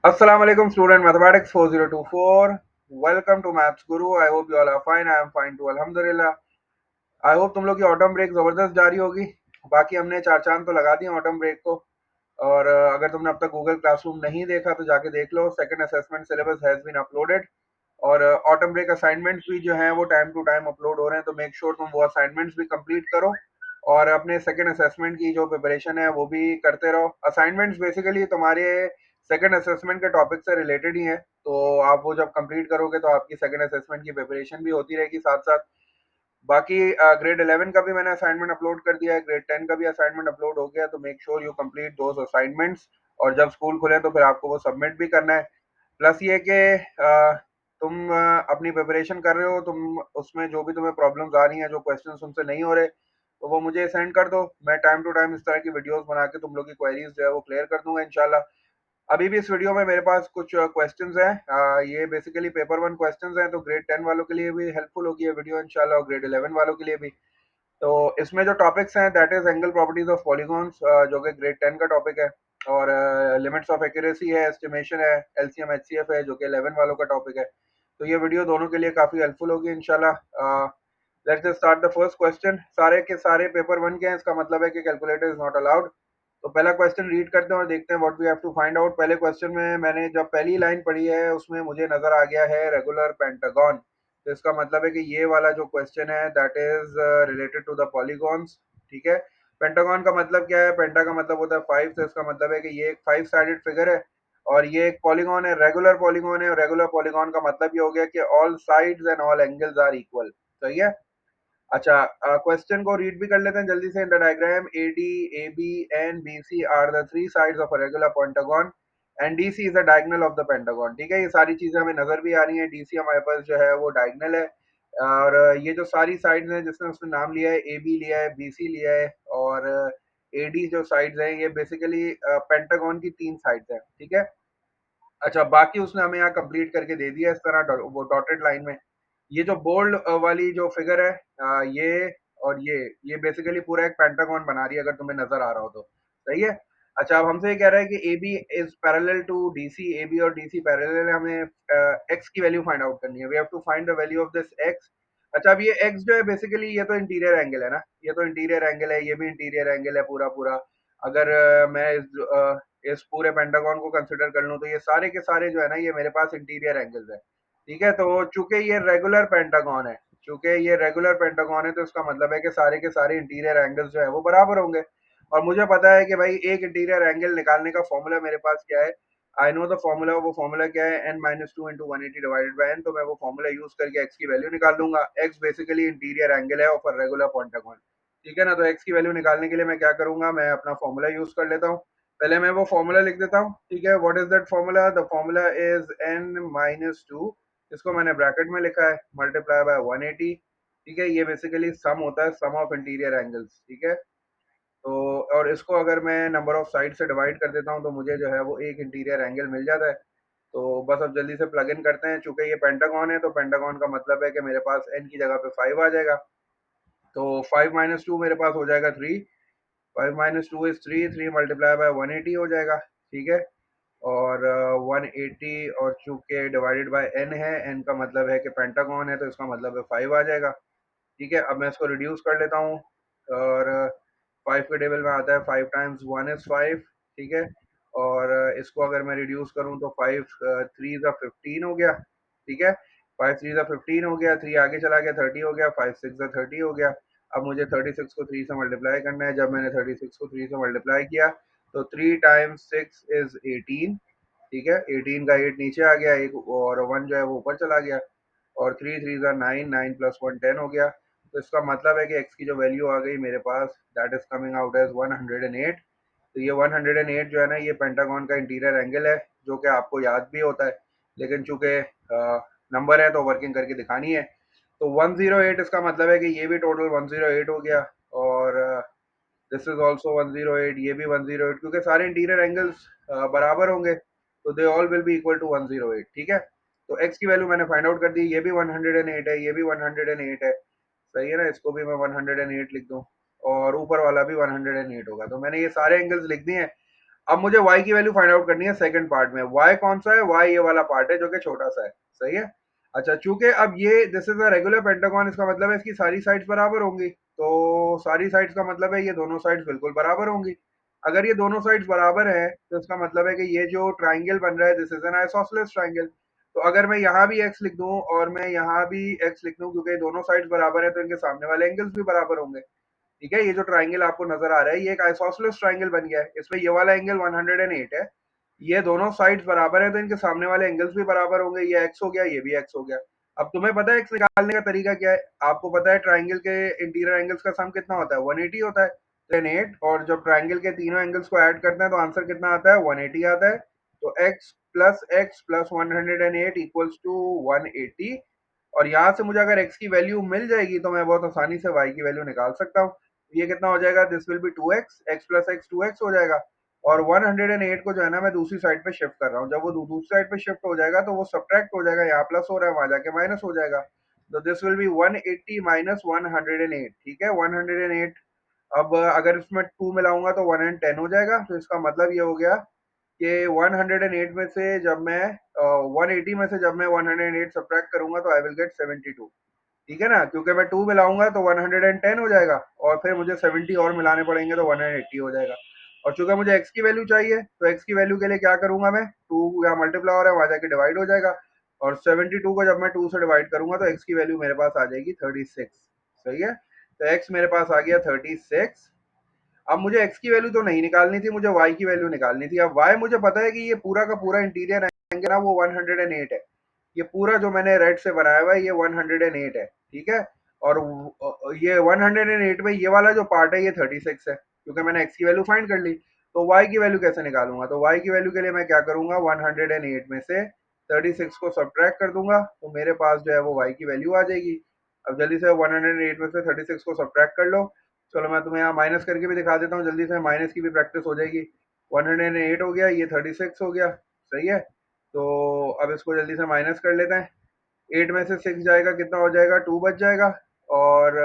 Assalamu alaikum student mathematics 4024. Welcome to Maths Guru. I hope you all are fine. I am fine too. Alhamdulillah. I hope तुम लोग की autumn break जबरदस्त जारी होगी। बाकी हमने चार चांद तो लगा दिए ऑटम ब्रेक को। और अगर तुमने अब तक गूगल क्लासरूम नहीं देखा तो जाके देख लो। Second assessment syllabus has been uploaded. और ऑटम ब्रेक असाइनमेंट्स भी जो हैं वो टाइम टू टाइम अपलोड हो रहे हैं, तो मेक श्योर तुम वो असाइनमेंट्स भी कंप्लीट करो। और अपने सेकंड असेसमेंट की जो प्रिपरेशन है वो भी करते रहो। असाइनमेंट्स बेसिकली तुम्हारे सेकंड असेसमेंट के टॉपिक से रिलेटेड ही हैं, तो आप वो जब कंप्लीट करोगे तो आपकी सेकंड असेसमेंट की प्रिपरेशन भी होती रहेगी साथ साथ। बाकी ग्रेड 11 का भी मैंने असाइनमेंट अपलोड कर दिया है, ग्रेड 10 का भी असाइनमेंट अपलोड हो गया, तो make sure you complete those assignments. और जब स्कूल खुले तो फिर आपको वो सबमिट भी करना है। प्लस ये कि तुम अपनी प्रिपरेशन कर रहे हो, तुम उसमें जो भी तुम्हें प्रॉब्लम्स आ रही हैं, जो क्वेश्चंस तुमसे नहीं हो रहे, तो वो मुझे सेंड कर दो। मैं टाइम टू टाइम इस तरह की वीडियोस बना के तुम लोग की क्वेरीज जो है वो क्लियर कर दूंगा इंशाल्लाह। अभी भी इस वीडियो में मेरे पास कुछ क्वेश्चंस हैं। ये बेसिकली पेपर वन क्वेश्चंस हैं, तो ग्रेड 10 वालों के लिए भी हेल्पफुल होगी ये वीडियो इंशाल्लाह, और ग्रेड 11 वालों के लिए भी। तो इसमें जो टॉपिक्स हैं that is angle properties of polygons, जो कि ग्रेड 10 का टॉपिक है। और लिमिट्स ऑफ एक्यूरेसी है, एस्टिमेशन है, एलसीएम एचसीएफ है जो कि 11 वालों का टॉपिक है। तो ये वीडियो दोनों के लिए काफी हेल्पफुल होगी इंशाल्लाह। Let's just start the first question. सारे के सारे पेपर वन के हैं, इसका मतलब है कि कैलकुलेटर इज नॉट अलाउड। तो पहला क्वेश्चन रीड करते हैं और देखते हैं what we have to find out. पहले क्वेश्चन में मैंने जब पहली लाइन पढ़ी है उसमें मुझे नजर आ गया है रेगुलर पेंटागन। तो इसका मतलब है कि ये वाला जो क्वेश्चन है that is related to the polygons. ठीक है। पेंटागन का मतलब क्या है? पेंटा का मतलब होता है फाइव, तो इसका मतलब है कि ये एक फाइव साइडेड फिगर है। और ये एक पॉलीगॉन है, रेगुलर पॉलीगॉन है। और रेगुलर पॉलीगॉन का मतलब ये हो गया कि all sides and all angles are equal. सही है। अच्छा, क्वेश्चन को रीड भी कर लेते हैं जल्दी से। In the diagram A D, A B and B C are the three sides of a regular pentagon and D C is the diagonal of the pentagon. ठीक है, ये सारी चीजें हमें नजर भी आ रही हैं। डी सी हमारे पास जो है वो डायगोनल है। और ये जो सारी साइड्स हैं जिसने उसने नाम लिया है, ए बी लिया है, बी सी लिया है, और ए डी जो साइड्स हैं ये बेसिकली पेंटागन की तीन साइड्स हैं। ठीक है। अच्छा, बाकी उसने हमें यहाँ कंप्लीट करके दे दिया इस तरह वो डॉटेड लाइन में। ये जो बोल्ड वाली जो फिगर है, ये और ये बेसिकली पूरा एक पेंटागन बना रही है, अगर तुम्हें नजर आ रहा हो तो। सही है। अच्छा, अब हमसे ये कह रहा है कि A B is parallel to D C. A B और डी सी पैरेलल है, हमें एक्स की वैल्यू फाइंड आउट करनी है। We have to find the value of this x. अच्छा, अब ये एक्स जो है बेसिकली ये तो इंटीरियर एंगल है ना, ये तो इंटीरियर एंगल है, ये भी इंटीरियर एंगल है पूरा पूरा। अगर मैं इस पूरे पेंटागन को कंसिडर कर लूं तो ये सारे के सारे जो है ना ये मेरे पास इंटीरियर एंगल्स है। ठीक है। तो चूंकि ये रेगुलर पेंटागन है, चूंकि ये रेगुलर पेंटागन है, तो इसका मतलब है कि सारे के सारे इंटीरियर एंगल्स जो है वो बराबर होंगे। और मुझे पता है कि भाई एक इंटीरियर एंगल निकालने का फॉर्मूला मेरे पास क्या है। I know the formula. वो फॉर्मूला क्या है? N minus two into 180 divided by n. तो मैं वो फॉर्मूला यूज करके एक्स की वैल्यू निकाल लूंगा। एक्स बेसिकली इंटीरियर एंगल है ऑफ अ रेगुलर पेंटागन। ठीक है ना। तो एक्स की वैल्यू निकालने के लिए मैं क्या करूंगा, मैं अपना फॉर्मूला यूज कर लेता हूँ। पहले मैं वो फॉर्मूला लिख देता हूँ। ठीक है। What is that formula? The formula is an minus to, इसको मैंने ब्रैकेट में लिखा है, मल्टीप्लाई बाय 180। ठीक है। ये बेसिकली सम होता है, सम ऑफ इंटीरियर एंगल्स। ठीक है। तो और इसको अगर मैं नंबर ऑफ साइड से डिवाइड कर देता हूँ तो मुझे जो है वो एक इंटीरियर एंगल मिल जाता है। तो बस अब जल्दी से प्लग इन करते हैं। चूंकि ये पेंटागन है तो पेंटागन का मतलब है कि मेरे पास एन की जगह पे 5 आ जाएगा। तो 5 माइनस टू मेरे पास हो जाएगा 3। 5 minus two is 3, 3 multiply by 180 हो जाएगा। ठीक है। और 180, और चूंकि डिवाइडेड बाय एन है, एन का मतलब है कि पेंटागन है, तो इसका मतलब है 5 आ जाएगा। ठीक है। अब मैं इसको रिड्यूस कर लेता हूँ। और 5 के टेबल में आता है 5 टाइम्स 1 इज 5। ठीक है। और इसको अगर मैं रिड्यूस करूँ तो 5 थ्री ज़ा 15 हो गया। ठीक है। 5 थ्री ज़ा 15 हो गया, 3 आगे चला गया 30 हो गया, 5 सिक्स ज़ा 30 हो गया। अब मुझे 36 को 3 से मल्टीप्लाई करना है। जब मैंने 36 को 3 से मल्टीप्लाई किया तो 3 टाइम्स 6 इज 18। ठीक है। 18 का 8 नीचे आ गया, एक और 1 जो है वो ऊपर चला गया। और 3 थ्री ज़ा 9, 9 प्लस 1 10 हो गया। तो इसका मतलब है कि x की जो वैल्यू आ गई मेरे पास that is coming out as 108। तो ये 108 जो है ना ये पेंटागन का इंटीरियर एंगल है, जो कि आपको याद भी होता है, लेकिन चूंकि नंबर है तो वर्किंग करके दिखानी है। तो 108 इसका मतलब है कि ये भी टोटल 108 हो गया। और दिस इज ऑल्सो 108, ये भी 108, क्योंकि सारे इंटीरियर एंगल्स बराबर होंगे, तो they all will be equal to 108। ठीक है। तो x की वैल्यू मैंने फाइंड आउट कर दी, ये भी 108 है, ये भी 108 है। सही है ना। इसको भी मैं 108 लिख दूं, और ऊपर वाला भी 108 होगा। तो मैंने ये सारे एंगल्स लिख दिए हैं। अब मुझे y की वैल्यू फाइंड आउट करनी है सेकंड पार्ट में। y कौन सा है? y ये वाला पार्ट है जो कि छोटा सा है, सही है। अच्छा, चूंकि अब ये this is a regular pentagon, इसका मतलब है इसकी सारी साइड्स बराबर होंगी, तो सारी साइड्स का मतलब है ये दोनों साइड्स बिल्कुल बराबर होंगी। अगर ये दोनों साइड्स बराबर है तो इसका मतलब है कि ये जो ट्राइंगल बन रहा है this is an isosceles triangle. तो अगर मैं यहाँ भी x लिख दूं और मैं यहाँ भी x लिख दूं, क्योंकि दोनों साइड्स बराबर है तो इनके सामने वाले एंगल्स भी बराबर होंगे। ठीक है, ये जो ट्राइंगल आपको नजर आ रहा है ये एक आइसोसेलेस ट्राइंगल बन गया है। इसमें ये वाला एंगल 108 है, ये दोनों साइड्स बराबर है तो इनके सामने वाले एंगल्स भी बराबर होंगे। ये x हो गया, ये भी x हो गया। अब तुम्हें पता है x निकालने का तरीका क्या है? आपको पता है ट्राइंगल के इंटीरियर एंगल्स का सम कितना होता है? 180 होता है। 108, और जब ट्राइंगल के तीनों एंगल्स को ऐड करते हैं तो आंसर कितना आता है? 180 आता है। तो x प्लस 108 इक्वल्स टू 180। और यहाँ से मुझे अगर x की वैल्यू मिल जाएगी तो मैं बहुत आसानी से y की वैल्यू निकाल सकता हूँ। ये कितना हो जाएगा? This will be 2x, x plus x 2x हो जाएगा। और 108 को जो है ना मैं दूसरी साइड पे शिफ्ट कर रहा हूँ। जब वो दूसरी साइड पे शिफ्ट हो जाएगा तो वो सब्ट्रैक्ट हो जाएगा, यहाँ प्लस हो रहा है वहां जाके माइनस हो जाएगा। तो दिस विल बी 180 माइनस 108। ठीक है, 108। अब अगर इसमें 2 मिलाऊंगा तो 110 हो जाएगा। तो इसका मतलब ये हो गया कि 108 में से जब मैं 180 में से जब मैं 108 सब्ट्रैक्ट करूंगा तो आई विल गेट 72। ठीक है ना, क्योंकि मैं 2 मिलाऊंगा तो 110 हो जाएगा और फिर मुझे 70 और मिलाने पड़ेंगे तो 180 हो जाएगा। और चूंकि मुझे x की वैल्यू चाहिए तो x की वैल्यू के लिए क्या करूंगा मैं? 2 या मल्टीप्लाई हो रहा है वहां जाके डिवाइड हो जाएगा। और 72 को जब मैं 2 से डिवाइड करूंगा तो x की वैल्यू मेरे पास आ जाएगी 36। सही है, तो x मेरे पास आ गया 36। अब मुझे x की वैल्यू तो नहीं निकालनी थी, मुझे y की वैल्यू निकालनी थी। अब y मुझे पता है कि ये पूरा का पूरा इंटीरियर एंगल ना वो 108 है। ये पूरा जो मैंने रेड से बनाया हुआ है ये 108 है। ठीक है, और ये 108 में ये वाला जो पार्ट है ये 36 है, क्योंकि मैंने x की वैल्यू फाइंड कर ली। तो y की वैल्यू कैसे निकालूंगा? तो y की वैल्यू के लिए मैं क्या करूंगा? 108 में से 36 को सब्ट्रैक्ट कर दूंगा तो मेरे पास जो है वो y की वैल्यू आ जाएगी। अब जल्दी से 108 में से 36 को सब्ट्रैक्ट कर लो। चलो मैं तुम्हें यहाँ माइनस करके भी दिखा देता हूँ जल्दी से, माइनस की भी प्रैक्टिस हो जाएगी। 108 हो गया, ये 36 हो गया। सही है, तो अब इसको जल्दी से माइनस कर लेते हैं। 8 में से 6 जाएगा, कितना हो जाएगा? 2 बच जाएगा। और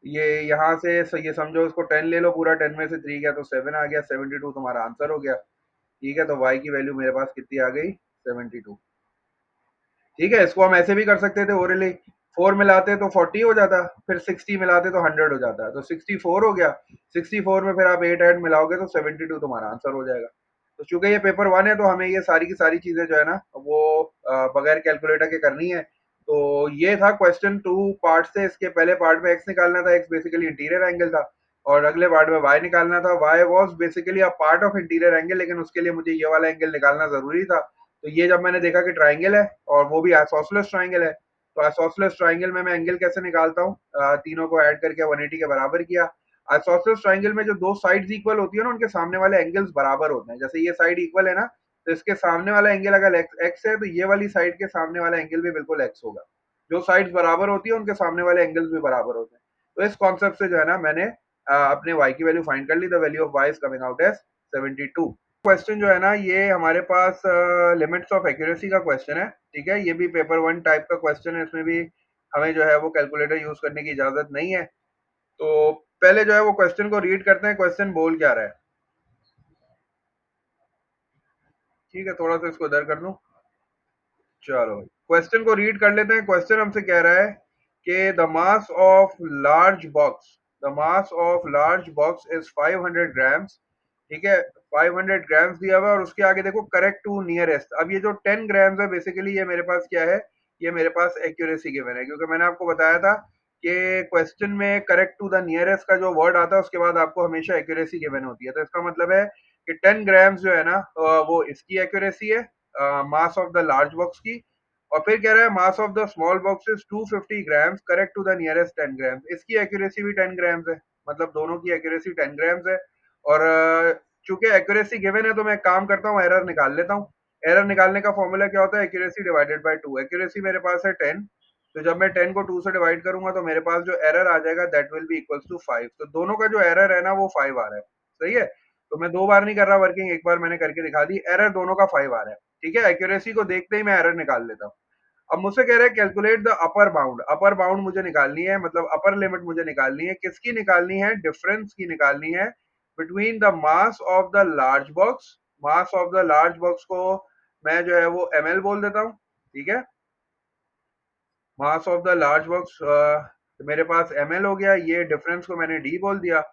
ये यहाँ से ये समझो इसको 10 ले लो पूरा, 10 में से 3 गया तो 7 आ गया। 72 तुम्हारा आंसर हो गया। ठीक है, तो y की वैल्यू मेरे पास कितनी आ गई? 72। ठीक है, इसको हम ऐसे भी कर सकते थे ओरली। 4 मिलाते तो 40 हो जाता, फिर 60 मिलाते तो 100 हो जाता, तो 64 हो गया। 64 में फिर आप 8 ऐड मिलाओगे तो 72 तुम्हारा आंसर हो जाएगा। तो चूंकि ये पेपर 1 है तो हमें ये सारी की सारी चीजें जो है ना वो बगैर कैलकुलेटर के करनी है। तो ये था क्वेश्चन 2 पार्ट से। इसके पहले पार्ट में x निकालना था, x बेसिकली इंटीरियर एंगल था। और अगले पार्ट में y निकालना था, y was basically a part of interior angle, लेकिन उसके लिए मुझे ये वाला एंगल निकालना जरूरी था। तो ये जब मैंने देखा कि ट्राइंगल है और वो भी आइसोसेलेस ट्राइंगल है, तो आइसोसेलेस ट्राइंगल में मैं एंगल कैसे निकालता हूँ? तीनों को ऐड करके 180 के बराबर किया। आइसोसेलेस ट्राइंगल में जो दो साइड्स इक्वल होती है ना उनके सामने वाले एंगल्स बराबर होते हैं। जैसे ये साइड इक्वल है ना, तो इसके सामने वाला एंगल अगर एक्स है तो ये वाली साइड के सामने वाला एंगल भी बिल्कुल एक्स होगा। जो साइड्स बराबर होती है उनके सामने वाले एंगल्स भी बराबर होते हैं। तो इस कॉन्सेप्ट से जो है ना मैंने अपने y की वैल्यू फाइंड कर ली। The value of y is coming out as 72। Question जो है ना ये हमारे पास लिमिट्स ऑफ एक्यूरेसी का क्वेश्चन है। ठीक है, ये भी पेपर 1 टाइप का क्वेश्चन है। इसमें भी हमें जो है वो कैलकुलेटर यूज करने की इजाजत नहीं है। तो पहले जो है वो क्वेश्चन को रीड करते हैं, क्वेश्चन बोल क्या रहा है। ठीक है, थोड़ा सा इसको इधर कर दूं। चलो क्वेश्चन को रीड कर लेते हैं। क्वेश्चन हमसे कह रहा है कि the mass of large box, the mass of large box is 500 grams. ठीक है, 500 ग्राम्स दिया हुआ है और उसके आगे देखो करेक्ट टू नियरेस्ट। अब ये जो 10 ग्राम्स है बेसिकली ये मेरे पास क्या है? ये मेरे पास एक्यूरेसी गिवन है, क्योंकि मैंने आपको बताया था कि क्वेश्चन में करेक्ट टू द नियरेस्ट का जो वर्ड आता है उसके बाद आपको हमेशा एक्यूरेसी गिवन होती है। तो इसका मतलब है कि 10 ग्राम्स जो है ना वो इसकी एक्यूरेसी है, mass of the large box की। और फिर कह रहा है mass of the small box is 250 grams correct to the nearest 10 grams. इसकी एक्यूरेसी भी 10 ग्राम्स है, मतलब दोनों की एक्यूरेसी 10 ग्राम्स है। और चूंकि एक्यूरेसी गिवन है तो मैं एक काम करता हूँ, एरर निकाल लेता हूँ। एरर निकालने का फॉर्मूला क्या होता है? Accuracy divided by 2। एक्यूरेसी मेरे पास है 10, तो जब मैं 10 को 2 से डिवाइड करूंगा तो मेरे पास जो एरर आ जाएगा that will be equals to 5। तो दोनों का जो एरर है ना वो 5 आ रहा है। सही है, तो मैं दो बार नहीं कर रहा वर्किंग, एक बार मैंने करके दिखा दी। एरर दोनों का 5 आ रहा है। ठीक है, एक्यूरेसी को देखते ही मैं एरर निकाल लेता हूँ। अब मुझसे कह रहा है calculate the upper bound. Upper bound मुझे निकालनी है, मतलब अपर लिमिट मुझे निकालनी है। किसकी निकालनी है? डिफरेंस की निकालनी है between the mass of the large box, mass of the large box को मैं जो है वो ml बोल देता हूँ, ठीक है। Mass of the large box मेरे पास ml हो गया, ये डिफरेंस को मैंने d बोल दिया,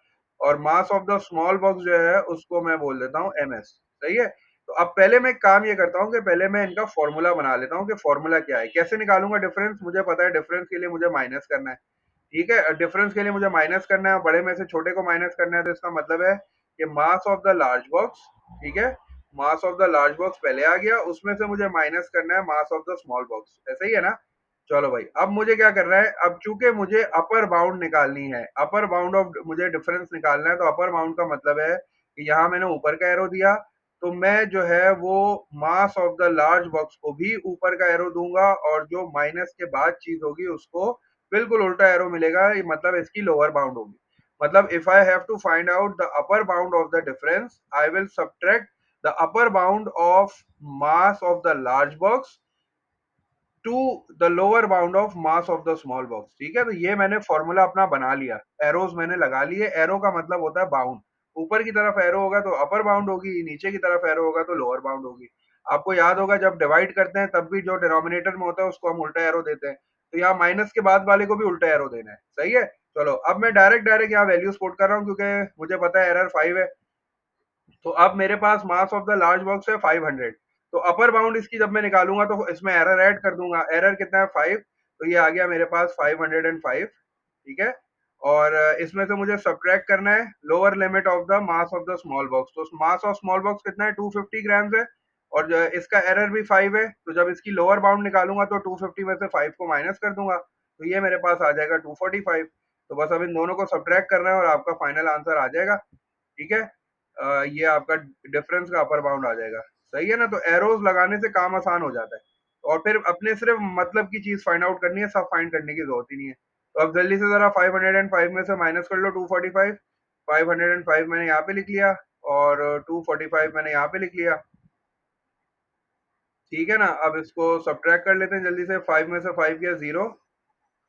और मास ऑफ द स्मॉल बॉक्स जो है उसको मैं बोल देता हूँ ms, सही है। तो अब पहले मैं एक काम ये करता हूँ कि पहले मैं इनका फॉर्मूला बना लेता हूँ कि फॉर्मूला क्या है, कैसे निकालूंगा डिफरेंस, मुझे पता है डिफरेंस के लिए मुझे माइनस करना है, ठीक है। डिफरेंस के लिए मुझे माइनस करना है, बड़े में से छोटे को माइनस करना है, तो इसका मतलब है कि मास ऑफ द लार्ज बॉक्स, ठीक है, mass of the large box पहले आ गया, उसमें से मुझे माइनस करना है mass of the small box, ऐसा ही है ना। चलो भाई, अब मुझे क्या करना है, अब चूंकि मुझे अपर बाउंड निकालनी है, अपर बाउंड ऑफ मुझे डिफरेंस निकालना है, तो अपर बाउंड का मतलब है कि यहाँ मैंने ऊपर का एरो दिया, तो मैं जो है वो मास ऑफ द लार्ज बॉक्स को भी ऊपर का एरो दूंगा, और जो माइनस के बाद चीज होगी उसको बिल्कुल उल्टा एरो मिलेगा, ये मतलब इसकी लोअर बाउंड होगी। मतलब if I have to find out the upper bound of the difference, I will subtract the upper bound of mass of the large box to the lower bound of mass of the small box, ठीक है। तो ये मैंने formula अपना बना लिया, arrows मैंने लगा लिए, एरो का मतलब होता है बाउंड, ऊपर की तरफ एरो होगा तो अपर बाउंड होगी, नीचे की तरफ एरो होगा तो लोअर बाउंड होगी। आपको याद होगा जब डिवाइड करते हैं तब भी जो डिनोमिनेटर में होता है उसको हम उल्टा एरो देते हैं, तो यहाँ माइनस के बाद वाले को भी उल्टा एरो देना है, सही है। चलो अब मैं डायरेक्ट डायरेक्ट यहाँ वैल्यूज पुट कर रहा हूँ क्योंकि मुझे पता है एरर 5 है। तो अब मेरे पास mass of the large box है 500, तो अपर बाउंड इसकी जब मैं निकालूंगा तो इसमें एरर ऐड कर दूंगा, एरर कितना है 5, तो ये आ गया मेरे पास 505, ठीक है। और इसमें से मुझे सब्ट्रैक्ट करना है lower limit of the mass of the small box, तो मास ऑफ स्मॉल बॉक्स कितना है 250 ग्राम्स है, और जो इसका एरर भी 5 है, तो जब इसकी लोअर बाउंड निकालूंगा तो 250 में से 5 को माइनस कर दूंगा, तो ये मेरे पास आ जाएगा 245। तो बस अब इन दोनों को सब्ट्रैक्ट करना है और आपका फाइनल आंसर आ जाएगा, ठीक है। ये आपका डिफरेंस का अपर बाउंड आ जाएगा, सही है ना। तो एरोज लगाने से काम आसान हो जाता है, और फिर अपने सिर्फ मतलब की चीज फाइंड आउट करनी है, सब फाइंड करने की जरूरत ही नहीं है। तो अब जल्दी से जरा 505 में से माइनस कर लो 245, 505 मैंने यहाँ पे लिख लिया, और 245 मैंने यहाँ पे लिख लिया, ठीक है ना। अब इसको सब्ट्रैक्ट कर लेते हैं जल्दी से, 5 में से 5 गया 0,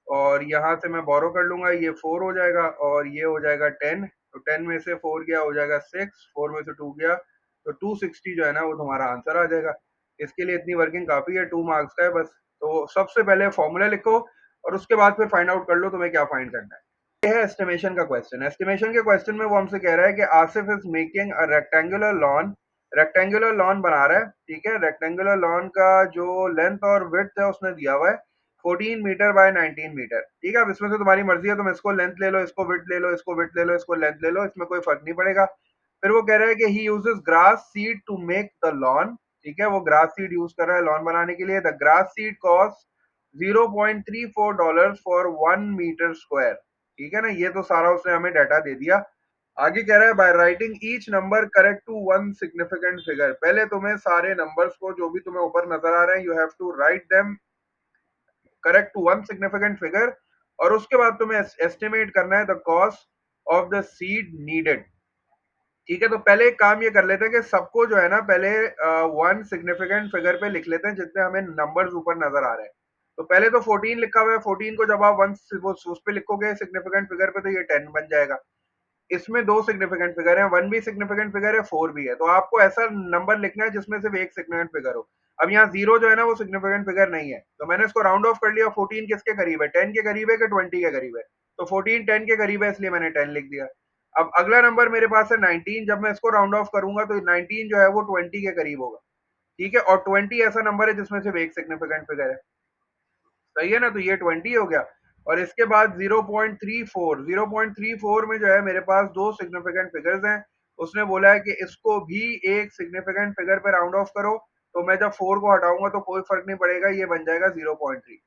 और यहाँ से मैं बोरो कर लूंगा, ये 4 हो जाएगा, और ये हो जाएगा 10, तो 10 में से 4 गया हो जाएगा 6, 4 में से 2 गया, तो 260 जो है ना वो तुम्हारा आंसर आ जाएगा। इसके लिए इतनी वर्किंग काफी है, 2 मार्क्स का है बस। तो सबसे पहले फॉर्मूला लिखो, और उसके बाद फिर फाइंड आउट कर लो तुम्हें क्या फाइंड करना है। ये है एस्टिमेशन का क्वेश्चन, एस्टिमेशन के क्वेश्चन में वो हमसे कह रहा है कि Asif is making a rectangular lawn, rectangular lawn बना रहा है, ठीक है। रेक्टेंगुलर लॉन का जो लेंथ और विड्थ है उसने दिया हुआ है 14 मीटर बाय 19 मीटर, ठीक है। अब इसमें से तुम्हारी मर्जी है, तुम इसको लेंथ ले लो, इसको विड्थ ले लो, इसको विड्थ ले लो, इसको लेंथ ले लो, इसमें कोई फर्क नहीं पड़ेगा। फिर वो कह रहा है कि he uses grass seed to make the lawn, ठीक है, वो ग्रास सीड यूज कर रहा है लॉन बनाने के लिए। The grass seed cost $0.34 for 1 metre square, ठीक है ना। ये तो सारा उसने हमें डाटा दे दिया। आगे कह रहा है by writing each number correct to one significant figure, पहले तुम्हें सारे नंबर्स को जो भी तुम्हें ऊपर नजर आ रहे हैं you have to write them correct to one significant figure, और उसके बाद तुम्हें एस्टिमेट करना है the cost of the seed needed, ठीक है। तो पहले एक काम ये कर लेते हैं कि सबको जो है ना पहले वन सिग्निफिकेंट फिगर पे लिख लेते हैं जितने हमें नंबर्स ऊपर नजर आ रहे हैं। तो पहले तो 14 लिखा हुआ है, 14 को जब आप वन उस पे लिखोगे सिग्निफिकेंट फिगर पे तो ये 10 बन जाएगा। इसमें दो सिग्निफिकेंट फिगर है, वन भी सिग्निफिकेंट फिगर है, फोर भी है, तो आपको ऐसा नंबर लिखना है जिसमें सिर्फ एक सिग्निफिकेंट फिगर हो। अब यहाँ जीरो जो है ना वो सिग्निफिकेंट फिगर नहीं है, तो मैंने इसको राउंड ऑफ कर लिया, 14 किसके करीब है, 10 के करीब है कि 20 के करीब है, तो 14 10 के करीब है इसलिए मैंने 10 लिख दिया। अब अगला नंबर मेरे पास है 19, जब मैं इसको राउंड ऑफ करूंगा तो 19 जो है वो 20 के करीब होगा, ठीक है। और 20 ऐसा नंबर है जिसमें सिर्फ एक सिग्निफिकेंट फिगर है, सही है ना। तो ये 20 हो गया, और इसके बाद 0.34, 0.34 में जो है मेरे पास दो सिग्निफिकेंट फिगर्स हैं। उसने बोला है कि इसको भी एक सिग्निफिकेंट फिगर पे राउंड ऑफ करो, तो मैं जब 4 को हटाऊंगा तो कोई फर्क नहीं पड़ेगा, ये बन जाएगा 0.3।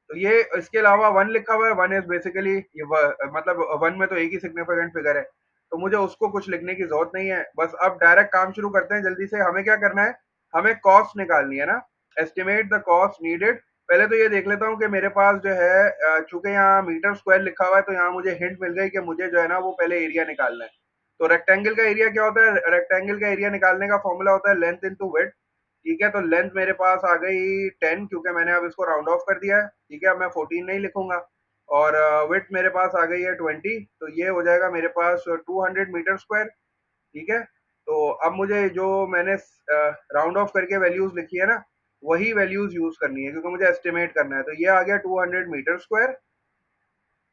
तो ये इसके अलावा वन लिखा हुआ है, वन इज बेसिकली मतलब वन में तो एक ही सिग्निफिकेंट फिगर है, तो मुझे उसको कुछ लिखने की जरूरत नहीं है। बस अब डायरेक्ट काम शुरू करते हैं जल्दी से। हमें क्या करना है, हमें कॉस्ट निकालनी है ना, एस्टिमेट द कॉस्ट नीडेड। पहले तो ये देख लेता हूँ कि मेरे पास जो है चूंकि यहाँ मीटर स्क्वायर लिखा हुआ है तो यहाँ मुझे हिंट मिल गई कि मुझे जो है ना वो पहले एरिया निकालना है। तो रेक्टेंगल का एरिया क्या होता है, रेक्टेंगल का एरिया निकालने का फॉर्मूला होता है लेंथ इनटू विड्थ, ठीक है। तो लेंथ मेरे पास आ गई 10 क्योंकि मैंने अब इसको राउंड ऑफ कर दिया है, ठीक है। अब मैं 14 नहीं लिखूंगा, और विड्थ मेरे पास आ गई है 20, तो ये हो जाएगा मेरे पास 200 मीटर स्क्वायर, ठीक है? तो अब मुझे जो मैंने राउंड ऑफ करके वैल्यूज़ लिखी है ना, वही वैल्यूज़ यूज़ करनी है क्योंकि मुझे एस्टिमेट करना है। तो ये आ गया 200 मीटर स्क्वायर,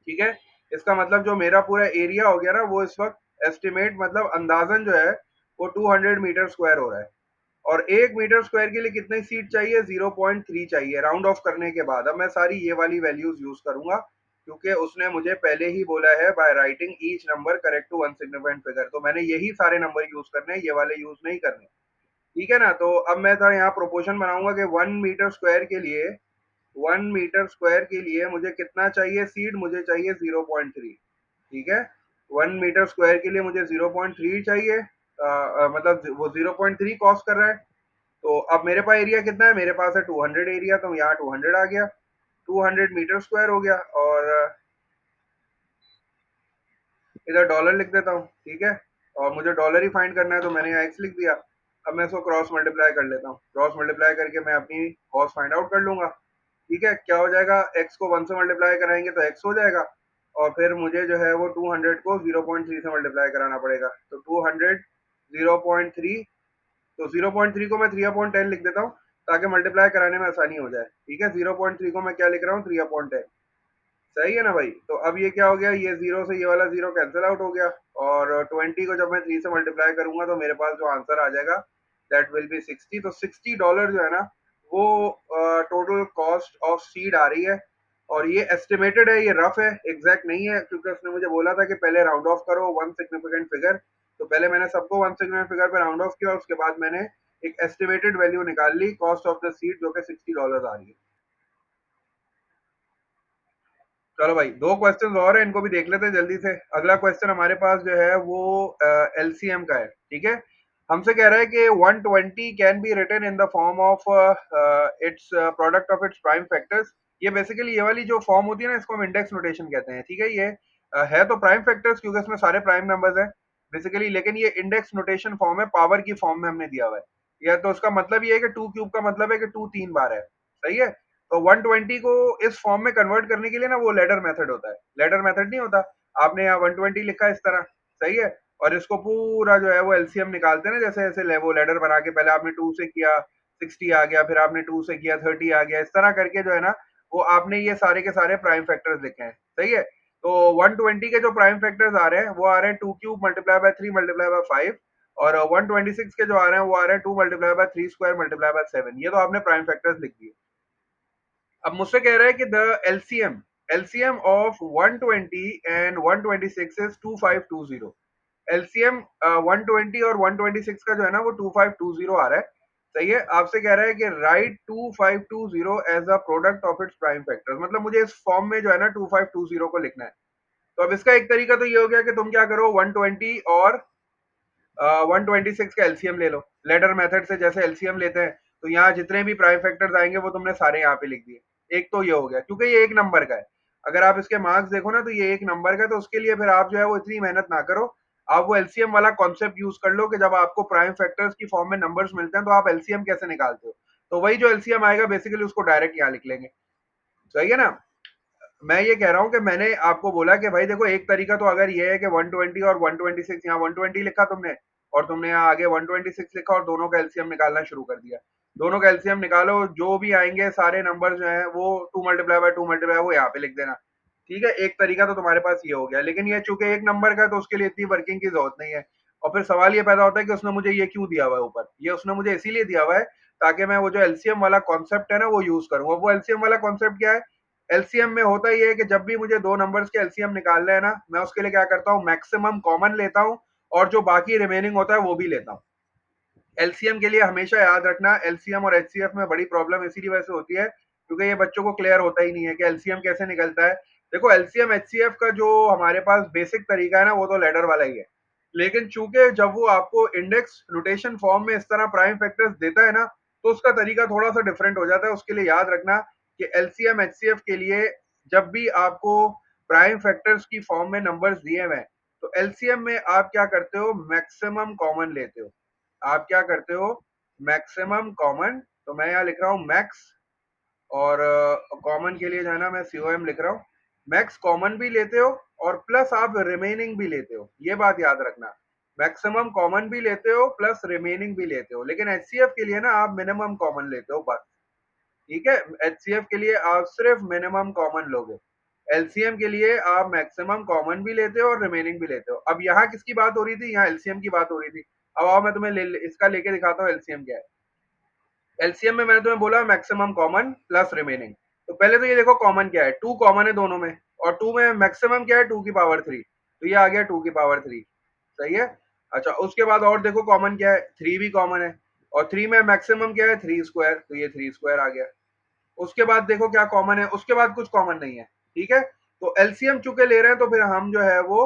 ठीक है? इसका मतलब जो मेरा पूरा एरिया हो गया ना, वो इस वक़्त एस्टिमेट मतलब अंदाज़न जो है, वो 200 मीटर स्क्वायर हो रहा है। और 1 मीटर स्क्वायर के लिए कितनी सीट चाहिए? 0.3 चाहिए राउंड ऑफ करने के बाद। अब मैं सारी ये वाली वैल्यूज़ यूज़ करूँगा क्योंकि उसने मुझे पहले ही बोला है by writing each number correct to one significant figure, तो मैंने यही सारे नंबर यूज़ करने हैं, ये वाले यूज़ नहीं करने। ठीक है ना? तो अब मैं थोड़ा यहाँ प्रोपोर्शन बनाऊँगा कि 1 मीटर स्क्वायर के लिए 1 मीटर स्क्वायर के लिए मुझे कितना चाहिए सीट? मुझे चाहिए 0.3, ठीक है? 1 मीटर स्क्वायर के लिए मुझे 0.3 चाहिए, मतलब वो 0.3 कॉस्ट कर रहा है। तो अब मेरे पास एरिया कितना है? मेरे पास है 200 एरिया, तो यहाँ 200 आ गया, 200 मीटर स्क्वायर हो गया। और इधर डॉलर लिख देता हूँ, ठीक है? और मुझे डॉलर ही फाइंड करना है तो मैंने यहाँ एक्स लिख दिया। अब मैं इसको क्रॉस मल्टीप्लाई कर लेता हूँ, क्रॉस मल्टीप्लाई करके मैं अपनी कॉस्ट फाइंड आउट कर लूंगा। ठीक है, क्या हो जाएगा? एक्स को 1 से मल्टीप्लाई कराएंगे तो एक्स हो जाएगा, और फिर मुझे जो है वो 200 को 0.3 से मल्टीप्लाई कराना पड़ेगा। तो 200 0.3, तो 0.3 को मैं 3/10 लिख देता हूँ ताकि मल्टीप्लाई कराने में आसानी हो जाए। ठीक है, 0.3 को मैं क्या लिख रहा हूँ? 3/10। सही है ना भाई? तो अब ये क्या हो गया? ये जीरो से ये वाला जीरो कैंसिल आउट हो गया, और 20 को जब मैं 3 से मल्टीप्लाई करूंगा तो मेरे पास जो आंसर आ जाएगा दैट विल बी 60। तो $60 जो है ना, वो टोटल कॉस्ट ऑफ सीड आ रही है। और ये एस्टिमेटेड है, ये रफ है, एग्जैक्ट नहीं है, क्योंकि उसने मुझे बोला था कि पहले राउंड ऑफ करो वन सिग्निफिकेंट फिगर। तो पहले मैंने सबको वन सिग्निफिकेंट फिगर पे राउंड ऑफ किया, और उसके बाद मैंने एक एस्टिमेटेड वैल्यू निकाल ली कॉस्ट ऑफ द सीड, जो कि $60 आ रही है। चलो भाई, दो क्वेश्चंस और हैं, इनको भी देख लेते हैं जल्दी से। अगला क्वेश्चन हमारे पास जो है वो एलसीएम का है, ठीक है? हमसे कह रहा है कि 120 can be written in the form of its product of its prime factors. ये बेसिकली ये वाली जो फॉर्म होती है ना, इसको हम इंडेक्स नोटेशन कहते हैं, ठीक है? ये है तो प्राइम फैक्टर्स क्योंकि इसमें सारे प्राइम नंबर्स हैं बेसिकली, लेकिन ये इंडेक्स नोटेशन फॉर्म है, पावर की फॉर्म में हमने दिया हुआ है। या तो उसका मतलब ये है कि 2 क्यूब का मतलब है कि 2 3 बार है, सही है? तो 120 को इस फॉर्म में कन्वर्ट करने के लिए ना वो लैडर मेथड होता है। लैडर मेथड नहीं होता, आपने यहाँ 120 लिखा है इस तरह, सही है? और इसको पूरा जो है वो एलसीएम निकालते हैं ना, जैसे ऐसे वो लैडर बना के, पहले आपने 2 से किया 60 आ गया, फिर आपने 2 से किया 30 आ गया, इस तरह करके जो है ना, वो आपने ये सारे के सारे प्राइम फैक्टर्स लिखे हैं, सही है? तो 120 के जो प्राइम फैक्टर्स आ रहे हैं वो आ रहे हैं 2 cube multiply bye 3 multiply by 5, और 126 के जो आ रहे हैं वो आ रहे हैं 2 multiply by 3 square multiply bye 7। ये तो आपने प्राइम फैक्टर्स लिख दिए। अब मुझसे कह रहा है कि the LCM of 120 and 126 is 2520। LCM 120 और 126 का जो है ना वो 2520 आ रहा है, सही है? आपसे कह रहा है कि write 2520 as a product of its prime factors, मतलब मुझे इस फॉर्म में जो है ना 2520 को लिखना है। तो अब इसका एक तरीका तो ये हो गया कि तुम क्या करो, 120 और 126 का एलसीएम ले लो, लेडर मेथड से जैसे एलसीएम लेते हैं। तो यहाँ जितने भी प्राइम फैक्टर्स आएंगे वो तुमने सारे यहाँ पे लिख दिए। एक तो ये हो गया क्योंकि ये एक नंबर का है। अगर आप इसके मार्क्स देखो ना तो ये एक नंबर का है, तो उसके लिए फिर आप जो है वो इतनी मेहनत ना करो। आप वो एलसीएम वाला कॉन्सेप्ट यूज कर लो कि जब आपको प्राइम फैक्टर्स की फॉर्म में नंबर्स मिलते हैं तो आप एलसीएम कैसे निकालते हो। तो वही जो एलसीएम आएगा बेसिकली उसको डायरेक्ट यहाँ लिख लेंगे, सही है ना? मैं ये कह रहा हूँ कि मैंने आपको बोला कि भाई देखो, एक तरीका तो अगर ये है कि 120 और 126, यहाँ 120 लिखा तुमने और तुमने यहाँ आगे 126 लिखा और दोनों का एलसीएम निकालना शुरू कर दिया। दोनों का एलसीएम निकालो, जो भी आएंगे सारे नंबर जो हैं वो 2 मल्टीप्लाई बाय 2 मल्टीप्लाई वो यहाँ पे लिख देना। ठीक है, एक तरीका तो तुम्हारे पास ये हो गया, लेकिन ये चूंकि एक नंबर का है तो उसके लिए इतनी वर्किंग की जरूरत नहीं है। और फिर सवाल ये पैदा होता है कि उसने मुझे ये क्यों दिया हुआ है ऊपर? ये उसने मुझे इसीलिए दिया हुआ है ताकि मैं वो जो एलसीएम वाला कॉन्सेप्ट है ना वो यूज करूँ। वो एलसीएम वाला कॉन्सेप्ट क्या है? एलसीएम में होता ही है कि जब भी मुझे दो नंबर्स के एलसीएम निकालना है ना, मैं उसके लिए क्या करता हूँ, मैक्सिमम कॉमन लेता हूँ, और जो बाकी रिमेनिंग होता है वो भी लेता हूँ। एलसीएम के लिए हमेशा याद रखना, एलसीएम और एचसीएफ में बड़ी प्रॉब्लम इसीलिए वजह से होती है क्योंकि ये बच्चों को क्लियर होता ही नहीं है कि एलसीएम कैसे निकलता है। देखो, एलसीएम एचसीएफ का जो हमारे पास बेसिक तरीका है ना वो तो लेडर वाला ही है, लेकिन चूंकि जब वो आपको इंडेक्स नोटेशन फॉर्म में इस तरह प्राइम फैक्टर्स देता है ना, तो उसका तरीका थोड़ा सा डिफरेंट हो जाता है। उसके लिए याद रखना कि एलसीएम एचसीएफ के लिए जब भी आपको प्राइम फैक्टर्स की फॉर्म में नंबर्स दिए हुए हैं, तो एलसीएम में आप क्या करते हो, मैक्सिमम कॉमन लेते हो। आप क्या करते हो, मैक्सिमम कॉमन। तो मैं यहाँ लिख रहा हूँ मैक्स, और कॉमन के लिए जो है ना मैं सीओएम लिख रहा हूँ। मैक्स कॉमन भी लेते हो और प्लस आप रिमेनिंग भी लेते हो, ये बात याद रखना। मैक्सिमम कॉमन भी लेते हो प्लस रिमेनिंग भी लेते हो, लेकिन एचसीएफ के लिए ना आप मिनिमम कॉमन लेते हो बस। ठीक है, एचसीएफ के लिए आप सिर्फ मिनिमम कॉमन लोगे। एलसीएम के लिए आप मैक्सिमम कॉमन भी लेते हो और रिमेनिंग भी लेते हो। अब यहाँ किसकी बात हो रही थी, यहाँ एलसीएम की बात हो रही थी। अब आओ मैं तुम्हें इसका लेके दिखाता हूँ एलसीएम क्या है। एलसीएम में मैंने तुम्हें बोला मैक्सिमम कॉमन प्लस रिमेनिंग। तो पहले तो ये देखो कॉमन क्या है, टू कॉमन है दोनों में, और टू में मैक्सिमम क्या है, टू की पावर थ्री, तो ये आ गया टू की पावर थ्री। सही है। अच्छा उसके बाद और देखो कॉमन क्या है, थ्री भी कॉमन है, और थ्री में मैक्सिमम क्या है, थ्री स्क्वायर, तो ये थ्री स्क्वायर आ गया। उसके बाद देखो क्या कॉमन है, उसके बाद कुछ कॉमन नहीं है। ठीक है, तो एलसीएम चूंकि ले रहे हैं तो फिर हम जो है वो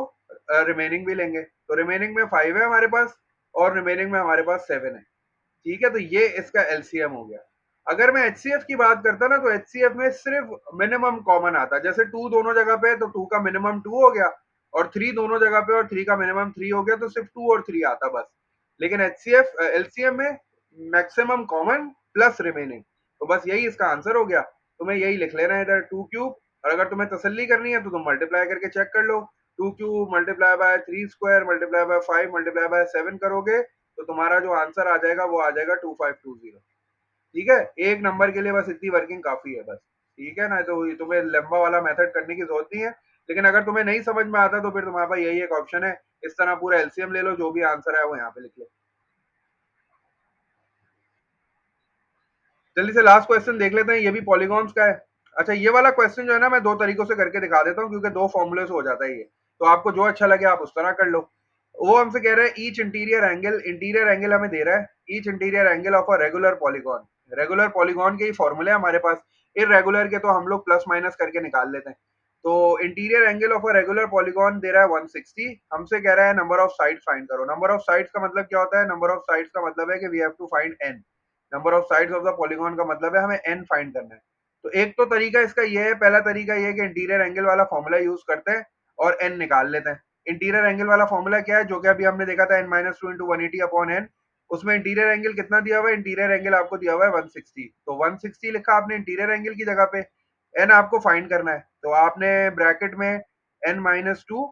रिमेनिंग भी लेंगे। तो रिमेनिंग में फाइव है हमारे पास, और रिमेनिंग में हमारे पास सेवन है। ठीक है, तो ये इसका एलसीएम हो गया। अगर मैं एचसीएफ की बात करता ना, तो एचसीएफ में सिर्फ मिनिमम कॉमन आता है। जैसे टू दोनों जगह पे है तो टू का मिनिमम टू हो गया, और थ्री दोनों जगह पे और थ्री का मिनिमम थ्री हो गया, तो सिर्फ टू और थ्री आता बस। लेकिन एचसीएफ एलसीएम में मैक्सिमम कॉमन प्लस रिमेनिंग, तो बस यही इसका आंसर हो गया। तुम्हें यही लिख लेना है इधर टू क्यूब, और अगर तुम्हें तसल्ली करनी है तो तुम मल्टीप्लाई करके चेक कर लो। Two cube multiply by three square multiply by five multiply by seven करोगे तो तुम्हारा जो आंसर आ जाएगा वो आ जाएगा 2520। ठीक है, एक नंबर के लिए बस इतनी वर्किंग काफी है बस। ठीक है ना, तो ये तुम्हें लंबा वाला मेथड करने की जरूरत नहीं है। लेकिन अगर तुम्हें नहीं समझ में आता तो फिर तुम्हारे पास यही एक ऑप्शन है, इस तरह पूरा एलसीएम ले लो, जो भी आंसर है वो यहाँ पे लिख लो। जल्दी से लास्ट क्वेश्चन देख लेते हैं, ये भी पॉलीगॉन्स का है। अच्छा ये वाला क्वेश्चन जो है ना, मैं दो तरीकों से करके दिखा देता हूँ, क्योंकि दो फॉर्मूले से हो जाता है ये। तो आपको जो अच्छा लगे आप उस तरह कर लो। वो हमसे कह रहा है ईच इंटीरियर एंगल हमें दे रहा है, each interior angle of a regular polygon. Regular polygon के ही फॉर्मूले हैं हमारे पास, इरेगुलर के तो हम लोग प्लस माइनस करके निकाल लेते हैं। तो interior angle of a regular polygon दे रहा है 160। हमसे कह रहा है नंबर ऑफ साइड्स फाइंड करो। नंबर ऑफ साइड्स का मतलब क्या होता है, नंबर ऑफ साइड्स का मतलब है कि we have to find n. Number of sides of the polygon का मतलब है हमें एन फाइंड करना है। तो एक तो तरीका इसका ये है, पहला तरीका ये है कि इंटीरियर एंगल वाला फॉर्मूला यूज करते हैं और एन निकाल लेते हैं। इंटीरियर एंगल वाला फॉर्मूला क्या है, जो कि अभी हमने देखा था n minus two into 180 upon n. उसमें इंटीरियर एंगल कितना दिया हुआ है, इंटीरियर एंगल आपको दिया हुआ है 160, तो 160 लिखा आपने इंटीरियर एंगल की जगह पे। एन आपको फाइंड करना है, तो आपने ब्रैकेट में एन माइनस टू,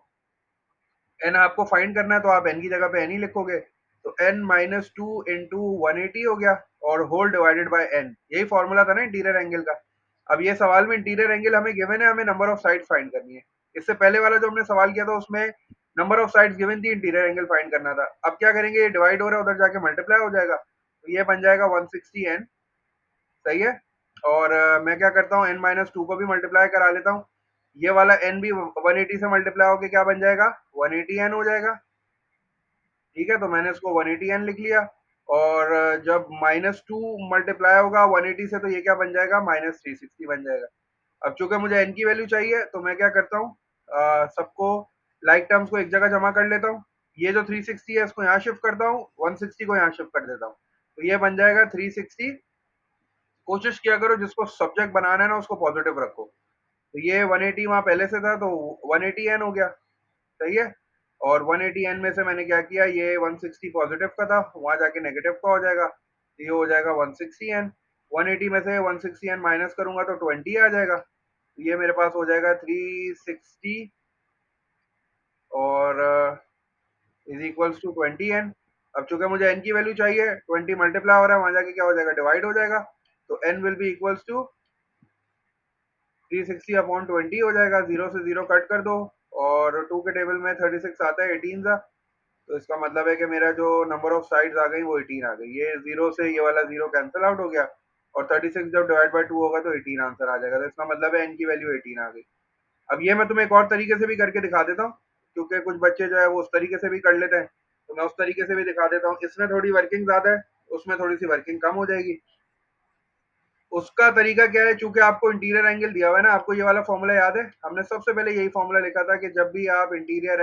एन आपको फाइंड करना है तो आप एन की जगह पे एन ही लिखोगे। तो एन माइनस टू इंटू 180 हो गया, और होल डिवाइडेड बाय एन, यही फॉर्मूला था ना इंटीरियर एंगल का। अब ये सवाल में इंटीरियर एंगल हमें गिवन है, हमें नंबर ऑफ साइड्स फाइंड करनी है। इससे पहले वाला जो हमने सवाल किया था उसमें नंबर ऑफ साइड्स गिवन थी, इंटीरियर एंगल फाइंड करना था। अब क्या करेंगे, ये डिवाइड हो रहा है, उधर जाके मल्टीप्लाई हो जाएगा, तो ये बन जाएगा 160 एन। सही है। और मैं क्या करता हूँ, एन माइनस टू को भी मल्टीप्लाई करा लेता हूँ। ये वाला एन भी 180 से मल्टीप्लाई होके क्या बन जाएगा, 180 एन हो जाएगा। ठीक है, तो मैंने इसको 180 एन लिख लिया। और जब माइनस टू मल्टीप्लाई होगा 180 से, तो ये क्या बन जाएगा, माइनस 360 बन जाएगा। अब चूंकि मुझे एन की वैल्यू चाहिए तो मैं क्या करता हूँ, सबको लाइक टर्म्स को एक जगह जमा कर लेता हूँ। ये जो 360 है इसको यहाँ शिफ्ट करता हूँ, 160 को यहाँ शिफ्ट कर देता हूँ, तो ये बन जाएगा 360। कोशिश किया करो जिसको सब्जेक्ट बनाना है ना उसको पॉजिटिव रखो। तो ये 180 वहां पहले से था, तो 180 एन हो गया। सही है। और 180 एन में से मैंने क्या किया, ये 160 पॉजिटिव का था, वहां जाके नेगेटिव का हो जाएगा, तो ये हो जाएगा 160 एन। 180 में से 160 एन माइनस करूंगा तो 20 आ जाएगा, तो ये मेरे पास हो जाएगा 360 और इज इक्वल्स टू 20 एन। अब चूंकि मुझे एन की वैल्यू चाहिए, 20 मल्टीप्लाई हो रहा है, वहां जाके क्या हो जाएगा, डिवाइड हो जाएगा, तो n will be equals to 360 upon 20 हो जाएगा। जीरो से जीरो कट कर दो, और टू के टेबल में 36 आता है, 18 सा, तो इसका मतलब है कि मेरा जो नंबर ऑफ साइड्स आ गई वो 18 आ गई। ये जीरो से ये वाला जीरो कैंसिल आउट हो गया, और 36 जब डिवाइड बाय टू होगा तो 18 आंसर आ जाएगा। तो इसका मतलब है एन की वैल्यू 18 आ गई। अब ये मैं तुम्हें एक और तरीके से भी करके दिखा देता हूँ, क्योंकि कुछ बच्चे जो है वो उस तरीके से भी कर लेते हैं, तो मैं उस तरीके से भी दिखा देता हूँ। इसमें थोड़ी वर्किंग ज्यादा है, उसमें थोड़ी सी वर्किंग कम हो जाएगी। उसका तरीका क्या है, चूंकि आपको इंटीरियर एंगल दिया हुआ है ना, आपको ये वाला फॉर्मूला याद है, हमने सबसे पहले यही फॉर्मूला लिखा था कि जब भी आप इंटीरियर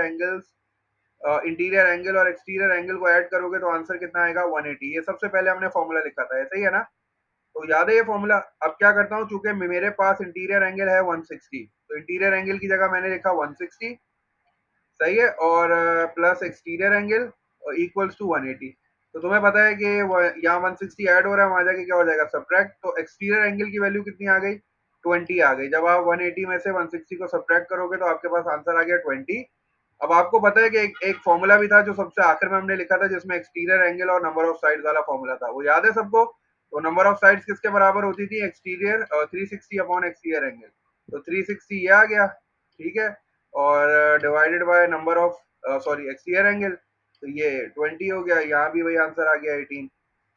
एंगल और एक्सटीरियर एंगल को ऐड करोगे तो आंसर कितना आएगा, 180। ये सबसे पहले हमने फॉर्मूला लिखा था, ऐसा ही है ना, तो याद है ये फॉर्मूला। अब क्या करता हूँ, चूंकि मेरे पास इंटीरियर एंगल है 160, तो इंटीरियर एंगल की जगह मैंने लिखा 160। सही है, और plus exterior angle equals to 180। तो तुम्हें पता है कि यहाँ 160 ऐड हो रहा है, वहां जाके क्या हो जाएगा, सब्ट्रैक्ट, तो एक्सटीरियर एंगल की वैल्यू कितनी आ गई, 20 आ गई। जब आप 180 में से 160 को सब्ट्रैक्ट करोगे तो आपके पास आंसर आ गया 20। अब आपको पता है कि एक फॉर्मूला भी था जो सबसे आखिर में हमने लिखा था, जिसमें एक्सटीरियर एंगल और नंबर ऑफ साइड्स वाला फॉर्मूला था, वो याद है सबको? तो नंबर ऑफ साइड्स किसके बराबर होती थी? Exterior 360 upon exterior angle. तो 360 ये आ गया, ठीक है, और divided by number of sorry exterior angle, तो ये 20 हो गया। यहाँ भी वही आंसर आ गया 18।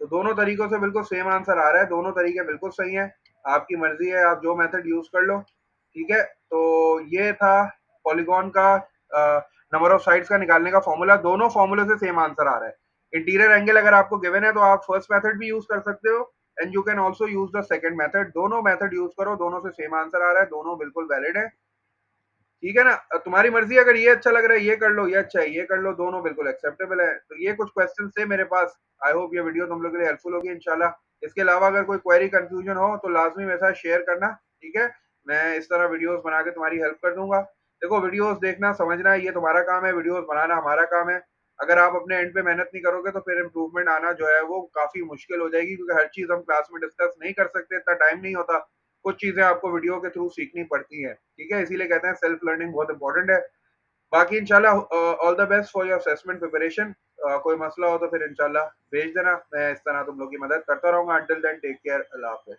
तो दोनों तरीकों से बिल्कुल सेम आंसर आ रहा है, दोनों तरीके बिल्कुल सही हैं। आपकी मर्जी है, आप जो मेथड यूज कर लो, ठीक है। तो ये था पॉलीगॉन का नंबर ऑफ साइड्स का निकालने का फॉर्मूला। दोनों फॉर्मूले से सेम आंसर आ रहा है। इंटीरियर एंगल अगर आपको गिवन है तो आप फर्स्ट मेथड भी यूज कर सकते हो, and you can also use the second method. दोनों मेथड यूज करो, दोनों से सेम आंसर आ रहा है, दोनों बिल्कुल वैलिड है, ठीक है ना। तुम्हारी मर्जी, अगर ये अच्छा लग रहा है ये कर लो, ये अच्छा है ये कर लो, दोनों बिल्कुल एक्सेप्टेबल है। तो ये कुछ क्वेश्चन थे मेरे पास। आई होप ये वीडियो तुम लोग के लिए हेल्पफुल होगी इंशाल्लाह। इसके अलावा अगर कोई क्वेरी कंफ्यूजन हो तो लाजमी मेरे साथ शेयर करना, ठीक है। मैं इस तरह वीडियोस बना के तुम्हारी हेल्प कर दूंगा। देखो, वीडियोस देखना समझना ये तुम्हारा काम है, वीडियोस बनाना हमारा काम है। अगर आप अपने एंड पे मेहनत नहीं करोगे तो फिर इम्प्रूवमेंट आना जो है वो काफी मुश्किल हो जाएगी, क्योंकि हर चीज हम क्लास में डिस्कस नहीं कर सकते, इतना टाइम नहीं होता। कुछ चीजें आपको वीडियो के थ्रू सीखनी पड़ती हैं, ठीक है। इसीलिए कहते हैं सेल्फ लर्निंग बहुत इंपॉर्टेंट है। बाकी इंशाल्लाह all the best for your assessment preparation. कोई मसला हो तो फिर इंशाल्लाह भेज देना, मैं इस तरह तुम लोग की मदद करता रहूंगा। अंटिल देन टेक केयर, अल्लाह हाफिज।